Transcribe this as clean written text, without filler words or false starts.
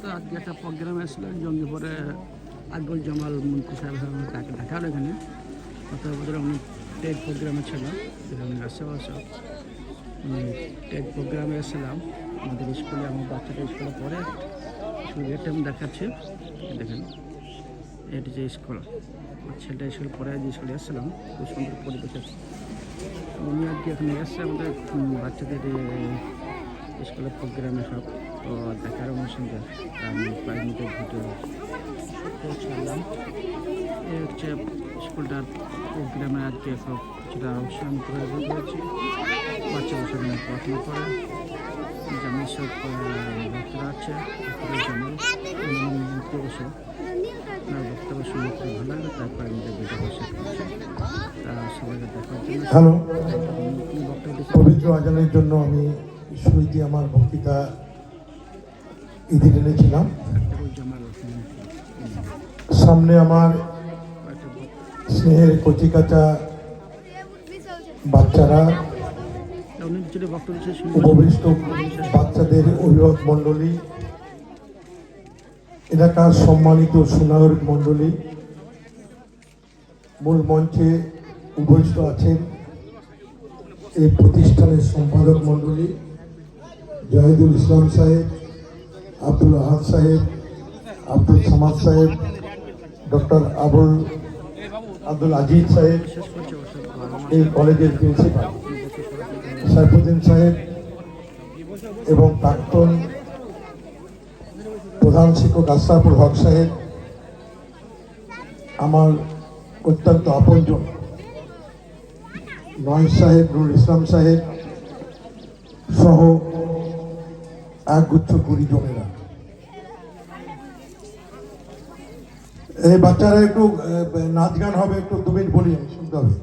তো আজকে একটা প্রোগ্রাম এসেছিল জঙ্গিপুরে আকবর জামাল মন্ত্রী সাহেব দেখা হলো এখানে গত বছর অনেক টেট প্রোগ্রামে ছিল এখানে আশেপাশে টেট প্রোগ্রামে এসেছিলাম আমাদের স্কুলে আমার বাচ্চাটা স্কুলে পড়ে গেটটা আমি দেখাচ্ছি দেখেন এটি যে স্কুল ছেলেটা স্কুল পড়ে যে স্কুলে এসেছিলাম খুব সুন্দর পরিবেশ আছে উনি আজকে এখানে এসছে আমাদের বাচ্চাদের স্কুলের প্রোগ্রামে সব তো দেখার আমার সঙ্গে আমি 5 মিনিটের ভিডিও ছাড়লাম এই হচ্ছে স্কুলটার প্রোগ্রামে আজকে সব কিছুটা অনুষ্ঠান প্রয়োজন করেছি বাচ্চাদের সঙ্গে পড়াশোনা করে যেমন সব ভক্তরা আছে জামাল বসে আপনার বক্তব্য শুনে খুব ভালো লাগলো তারপর আমি ভিডিও শেয়ার করছি সবাইকে দেখার জন্য হ্যালো পবিত্র আজানের জন্য আমি শুরুতে আমার বক্তৃতা ইতি টেনেছিলাম সামনে আমার স্নেহের কচিকাচা বাচ্চারা উপবিষ্ট বাচ্চাদের অভিভাবক মণ্ডলী এলাকার সম্মানিত সুনাগরিক মণ্ডলী মূল মঞ্চে উপবিষ্ট আছেন এই প্রতিষ্ঠানের সম্পাদক মণ্ডলী জাহিদুল ইসলাম সাহেব আব্দুল আহাদ সাহেব আব্দুল সামাদ সাহেব ডক্টর আব্দুল আজিজ সাহেব এই কলেজের প্রিন্সিপাল সাইফুদ্দিন সাহেব এবং প্রাক্তন প্রধান শিক্ষক আশরাফুল হক সাহেব আমার অত্যন্ত আপনজন নয় সাহেব নুরুল ইসলাম সাহেব সহ একগুচ্ছ গুরুজনেরা এই বাচ্চারা একটু নাচ গান হবে একটু 2 মিনিট বলি শুনতে হবে।